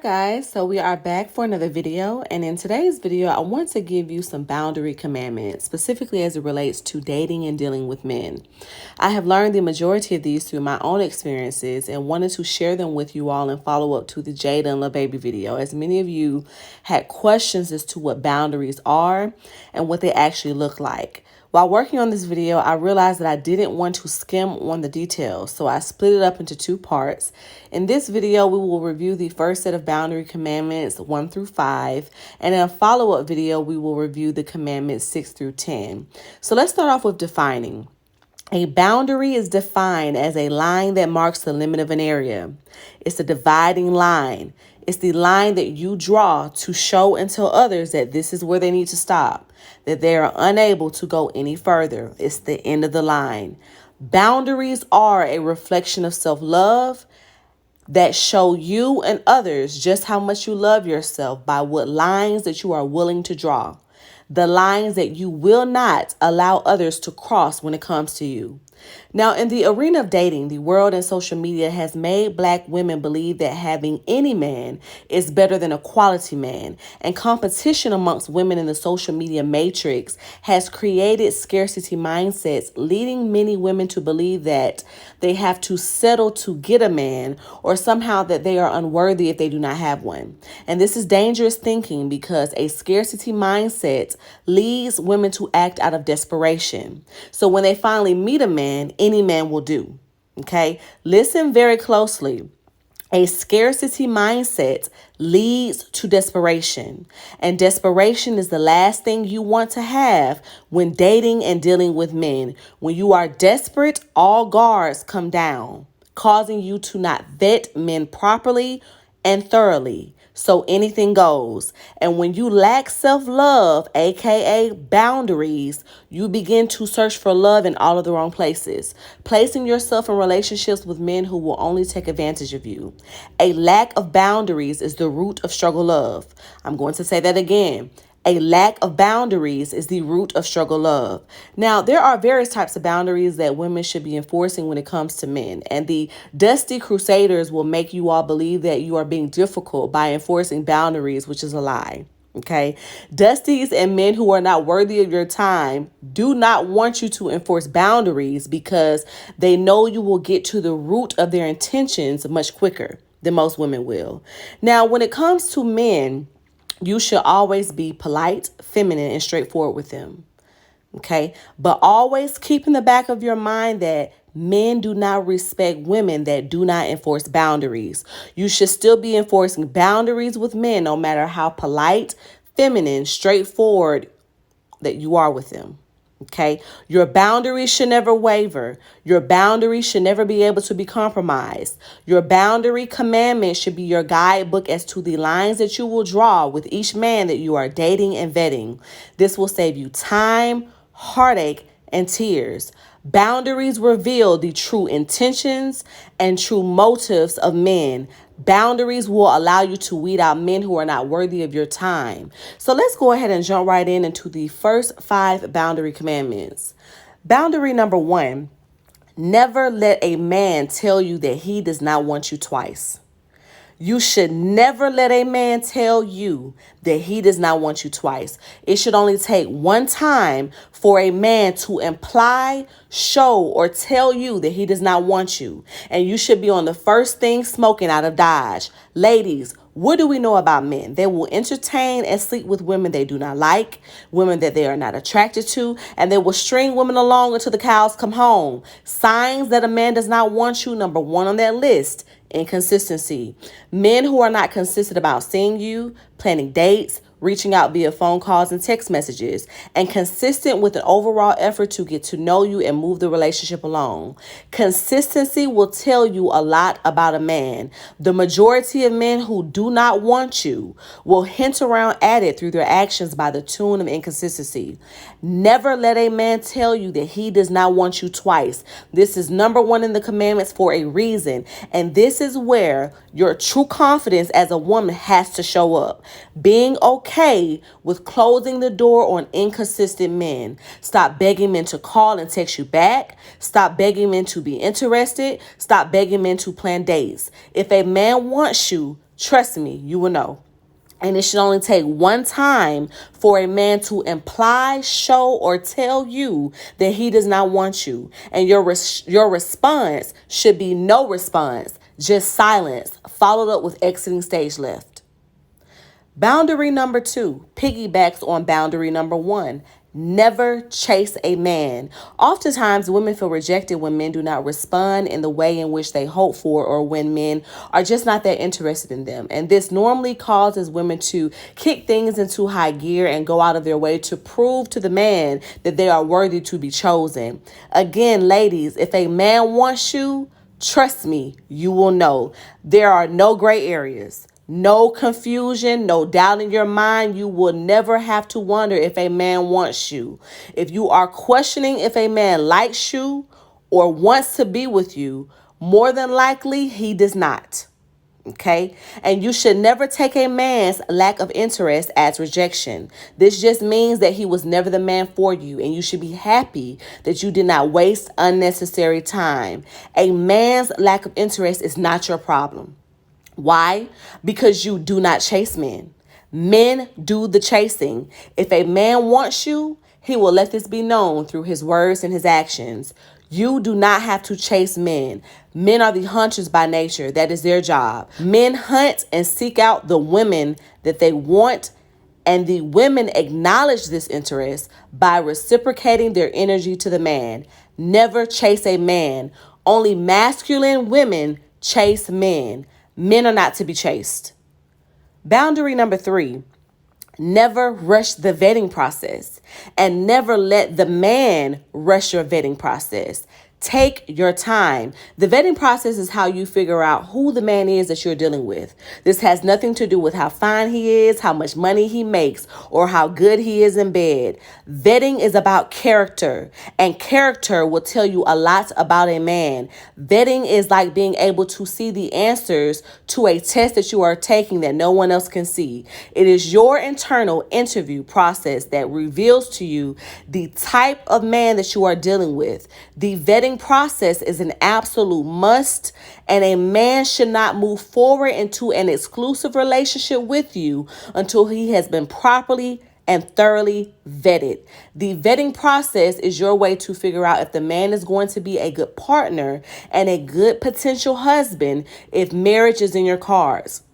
guys, so we are back for another video, and in today's video I want to give you some boundary commandments, specifically as it relates to dating and dealing with men. I have learned the majority of these through my own experiences and wanted to share them with you all in follow up to the Jada and Lil Baby video, as many of you had questions as to what boundaries are and what they actually look like. While working on this video, I realized that I didn't want to skim on the details, so I split it up into two parts. In this video, we will review the first set of boundary commandments 1 through 5, and in a follow-up video, we will review the commandments 6 through 10. So let's start off with defining. A boundary is defined as a line that marks the limit of an area. It's a dividing line. It's the line that you draw to show and tell others that this is where they need to stop, that they are unable to go any further. It's the end of the line. Boundaries are a reflection of self-love that show you and others just how much you love yourself by what lines that you are willing to draw. The lines that you will not allow others to cross when it comes to you. Now, in the arena of dating, the world and social media has made Black women believe that having any man is better than a quality man, and competition amongst women in the social media matrix has created scarcity mindsets, leading many women to believe that they have to settle to get a man, or somehow that they are unworthy if they do not have one. And this is dangerous thinking, because a scarcity mindset leads women to act out of desperation. So when they finally meet a man, any man will do. Okay, listen very closely. A scarcity mindset leads to desperation, and desperation is the last thing you want to have when dating and dealing with men. When you are desperate, all guards come down, causing you to not vet men properly and thoroughly. So anything goes. And when you lack self-love, aka boundaries, you begin to search for love in all of the wrong places, placing yourself in relationships with men who will only take advantage of you. A lack of boundaries is the root of struggle love. I'm going to say that again. A lack of boundaries is the root of struggle love. Now, there are various types of boundaries that women should be enforcing when it comes to men. And the Dusty Crusaders will make you all believe that you are being difficult by enforcing boundaries, which is a lie. Okay. Dusties and men who are not worthy of your time do not want you to enforce boundaries, because they know you will get to the root of their intentions much quicker than most women will. Now, when it comes to men, you should always be polite, feminine, and straightforward with them. Okay? But always keep in the back of your mind that men do not respect women that do not enforce boundaries. You should still be enforcing boundaries with men, no matter how polite, feminine, straightforward that you are with them. Okay, your boundaries should never waver. Your boundaries should never be able to be compromised. Your boundary commandment should be your guidebook as to the lines that you will draw with each man that you are dating and vetting. This will save you time, heartache, and tears. Boundaries reveal the true intentions and true motives of men. Boundaries will allow you to weed out men who are not worthy of your time. So let's go ahead and jump right into the first 5 boundary commandments. Boundary number 1, never let a man tell you that he does not want you twice. You should never let a man tell you that he does not want you twice. It should only take one time for a man to imply, show, or tell you that he does not want you. And you should be on the first thing smoking out of Dodge. Ladies, what do we know about men? They will entertain and sleep with women they do not like, women that they are not attracted to, and they will string women along until the cows come home. Signs that a man does not want you, number 1 on that list: inconsistency. Men who are not consistent about seeing you, planning dates, reaching out via phone calls and text messages, and consistent with an overall effort to get to know you and move the relationship along. Consistency will tell you a lot about a man. The majority of men who do not want you will hint around at it through their actions by the tune of inconsistency. Never let a man tell you that he does not want you twice. This is number 1 in the commandments for a reason. And this is where your true confidence as a woman has to show up. Being okay with closing the door on inconsistent men. Stop begging men to call and text you back. Stop begging men to be interested. Stop begging men to plan dates. If a man wants you, Trust me, you will know. And it should only take one time for a man to imply, show, or tell you that he does not want you. And your response should be no response, just silence, followed up with exiting stage left. Boundary number 2 piggybacks on boundary number 1. Never chase a man. Oftentimes, women feel rejected when men do not respond in the way in which they hope for, or when men are just not that interested in them. And this normally causes women to kick things into high gear and go out of their way to prove to the man that they are worthy to be chosen. Again, ladies, if a man wants you, trust me, you will know. There are no gray areas. No confusion, no doubt in your mind. You will never have to wonder if a man wants you. If you are questioning if a man likes you or wants to be with you, more than likely he does not. Okay? And you should never take a man's lack of interest as rejection. This just means that he was never the man for you, and you should be happy that you did not waste unnecessary time. A man's lack of interest is not your problem. Why? Because you do not chase men. Men do the chasing. If a man wants you, he will let this be known through his words and his actions. You do not have to chase men. Men are the hunters by nature. That is their job. Men hunt and seek out the women that they want, and the women acknowledge this interest by reciprocating their energy to the man. Never chase a man. Only masculine women chase men. Men are not to be chased. Boundary number 3, never rush the vetting process, and never let the man rush your vetting process. Take your time. The vetting process is how you figure out who the man is that you're dealing with. This has nothing to do with how fine he is, how much money he makes, or how good he is in bed. Vetting is about character, and character will tell you a lot about a man. Vetting is like being able to see the answers to a test that you are taking that no one else can see. It is your internal interview process that reveals to you the type of man that you are dealing with. The vetting process is an absolute must, and a man should not move forward into an exclusive relationship with you until he has been properly and thoroughly vetted. The vetting process is your way to figure out if the man is going to be a good partner and a good potential husband if marriage is in your cards.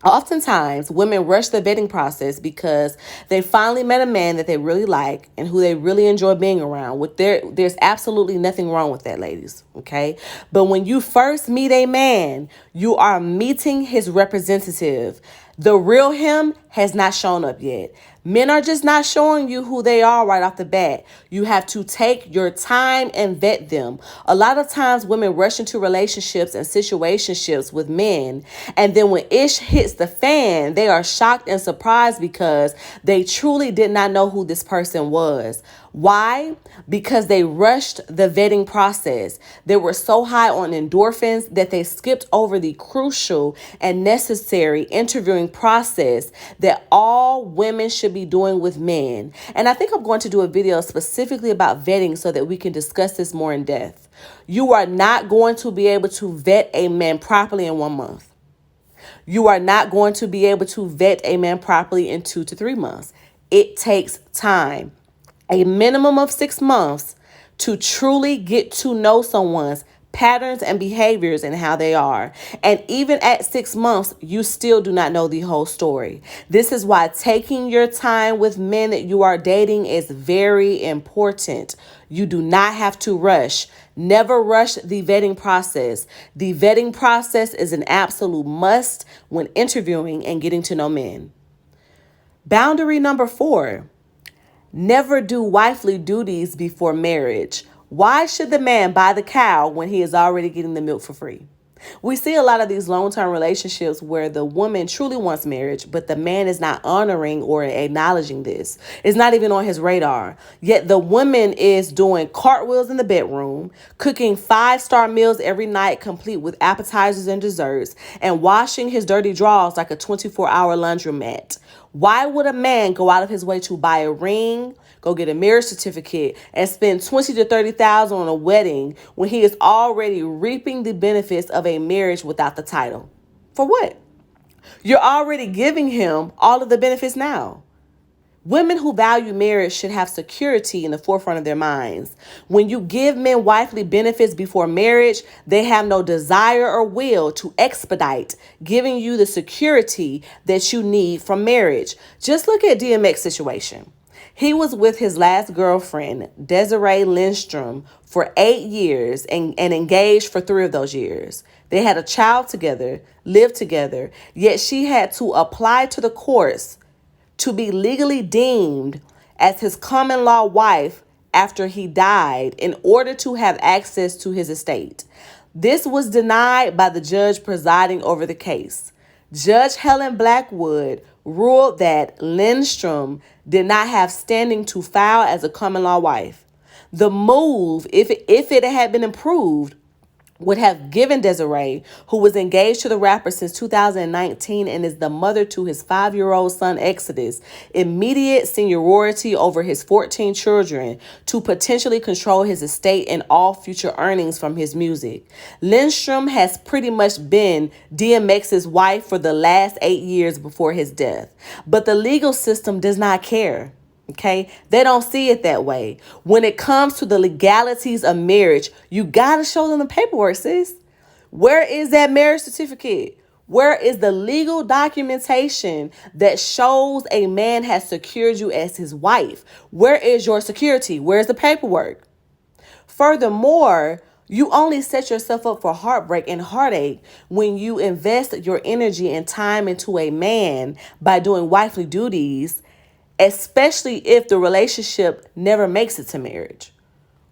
Oftentimes, women rush the vetting process because they finally met a man that they really like and who they really enjoy being around. There's absolutely nothing wrong with that, ladies, okay? But when you first meet a man, you are meeting his representative. The real him has not shown up yet. Men are just not showing you who they are right off the bat. You have to take your time and vet them. A lot of times women rush into relationships and situationships with men, and then when ish hits the fan, they are shocked and surprised because they truly did not know who this person was. Why? Because they rushed the vetting process. They were so high on endorphins that they skipped over the crucial and necessary interviewing process that all women should be doing with men. And I think I'm going to do a video specifically about vetting so that we can discuss this more in depth. You are not going to be able to vet a man properly in 1 month. You are not going to be able to vet a man properly in 2 to 3 months. It takes time. A minimum of 6 months to truly get to know someone's patterns and behaviors and how they are. And even at 6 months, you still do not know the whole story. This is why taking your time with men that you are dating is very important. You do not have to rush. Never rush the vetting process. The vetting process is an absolute must when interviewing and getting to know men. Boundary number 4. Never do wifely duties before marriage. Why should the man buy the cow when he is already getting the milk for free? We see a lot of these long-term relationships where the woman truly wants marriage, but the man is not honoring or acknowledging this. It's not even on his radar. Yet the woman is doing cartwheels in the bedroom, cooking 5-star meals every night, complete with appetizers and desserts, and washing his dirty drawers like a 24-hour laundromat. Why would a man go out of his way to buy a ring, go get a marriage certificate, and spend $20,000 to $30,000 on a wedding when he is already reaping the benefits of a marriage without the title? For what? You're already giving him all of the benefits now. Women who value marriage should have security in the forefront of their minds. When you give men wifely benefits before marriage, they have no desire or will to expedite giving you the security that you need from marriage. Just look at DMX's situation. He was with his last girlfriend, Desiree Lindstrom, for 8 years and engaged for 3 of those years. They had a child together, lived together, yet she had to apply to the courts to be legally deemed as his common law wife after he died in order to have access to his estate. This was denied by the judge presiding over the case. Judge Helen Blackwood ruled that Lindstrom did not have standing to file as a common law wife. The move, if it had been approved, would have given Desiree, who was engaged to the rapper since 2019 and is the mother to his 5-year-old son Exodus, immediate seniority over his 14 children to potentially control his estate and all future earnings from his music. Lindstrom has pretty much been DMX's wife for the last 8 years before his death, but the legal system does not care. Okay, they don't see it that way. When it comes to the legalities of marriage, you got to show them the paperwork, sis. Where is that marriage certificate? Where is the legal documentation that shows a man has secured you as his wife? Where is your security? Where's the paperwork? Furthermore, you only set yourself up for heartbreak and heartache when you invest your energy and time into a man by doing wifely duties, especially if the relationship never makes it to marriage,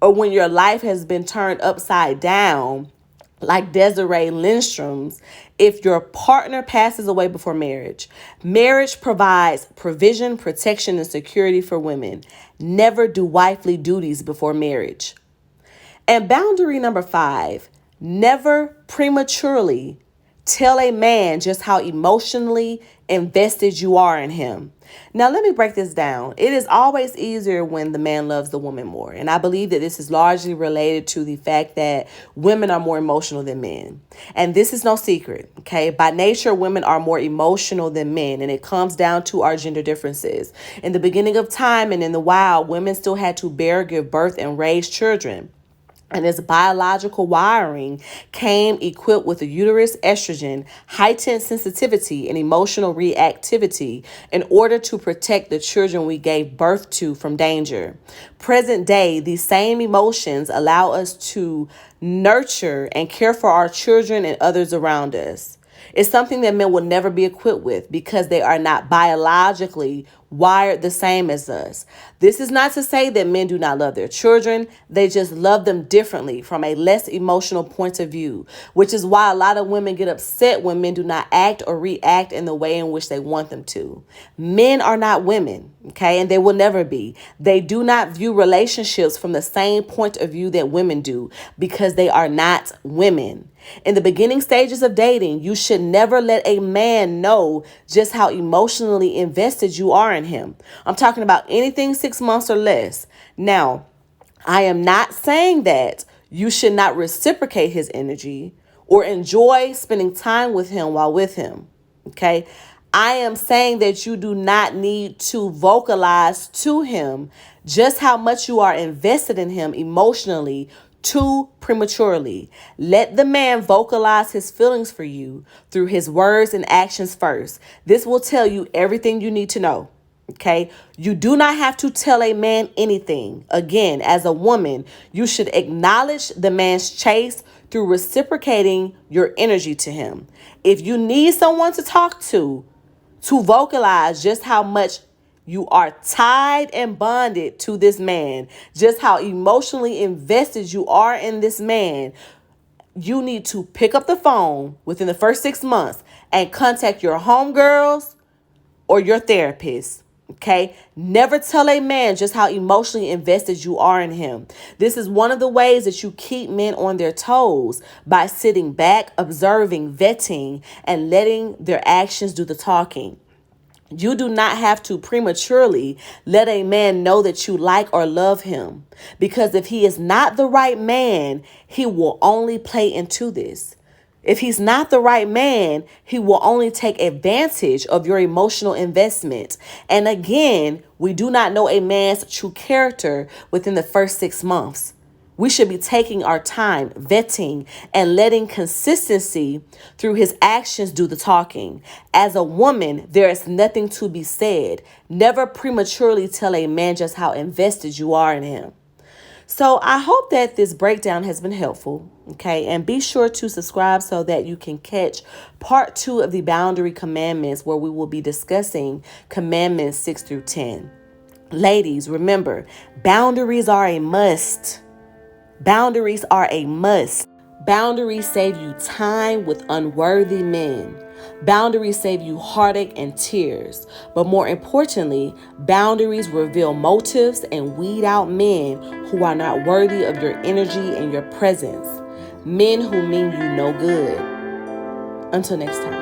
or when your life has been turned upside down, like Desiree Lindstrom's, if your partner passes away before marriage. Marriage provides provision, protection, and security for women. Never do wifely duties before marriage. And boundary number 5, never prematurely tell a man just how emotionally invested you are in him. Now, let me break this down. It is always easier when the man loves the woman more. And I believe that this is largely related to the fact that women are more emotional than men. And this is no secret, okay? By nature, women are more emotional than men, and it comes down to our gender differences. In the beginning of time and in the wild, women still had to bear, give birth, and raise children. And its biological wiring came equipped with a uterus, estrogen, heightened sensitivity, and emotional reactivity in order to protect the children we gave birth to from danger. Present day, these same emotions allow us to nurture and care for our children and others around us. It's something that men will never be equipped with because they are not biologically wired the same as us. This is not to say that men do not love their children. They just love them differently from a less emotional point of view, which is why a lot of women get upset when men do not act or react in the way in which they want them to. Men are not women, okay, and they will never be. They do not view relationships from the same point of view that women do because they are not women. In the beginning stages of dating, you should never let a man know just how emotionally invested you are in him. I'm talking about anything 6 months or less. Now, I am not saying that you should not reciprocate his energy or enjoy spending time with him while with him. Okay? I am saying that you do not need to vocalize to him just how much you are invested in him emotionally too prematurely. Let the man vocalize his feelings for you through his words and actions first. This will tell you everything you need to know. Okay, you do not have to tell a man anything. Again, as a woman, you should acknowledge the man's chase through reciprocating your energy to him. If you need someone to talk to vocalize just how much you are tied and bonded to this man, just how emotionally invested you are in this man, you need to pick up the phone within the first 6 months and contact your homegirls or your therapist. Okay, never tell a man just how emotionally invested you are in him. This is one of the ways that you keep men on their toes, by sitting back, observing, vetting, and letting their actions do the talking. You do not have to prematurely let a man know that you like or love him, because if he is not the right man, he will only play into this. If he's not the right man, he will only take advantage of your emotional investment. And again, we do not know a man's true character within the first 6 months. We should be taking our time, vetting, and letting consistency through his actions do the talking. As a woman, there is nothing to be said. Never prematurely tell a man just how invested you are in him. So I hope that this breakdown has been helpful. Okay. And be sure to subscribe so that you can catch part 2 of the boundary commandments, where we will be discussing commandments 6 through 10. Ladies, remember, boundaries are a must. Boundaries are a must. Boundaries save you time with unworthy men. Boundaries save you heartache and tears. But more importantly, boundaries reveal motives and weed out men who are not worthy of your energy and your presence. Men who mean you no good. Until next time.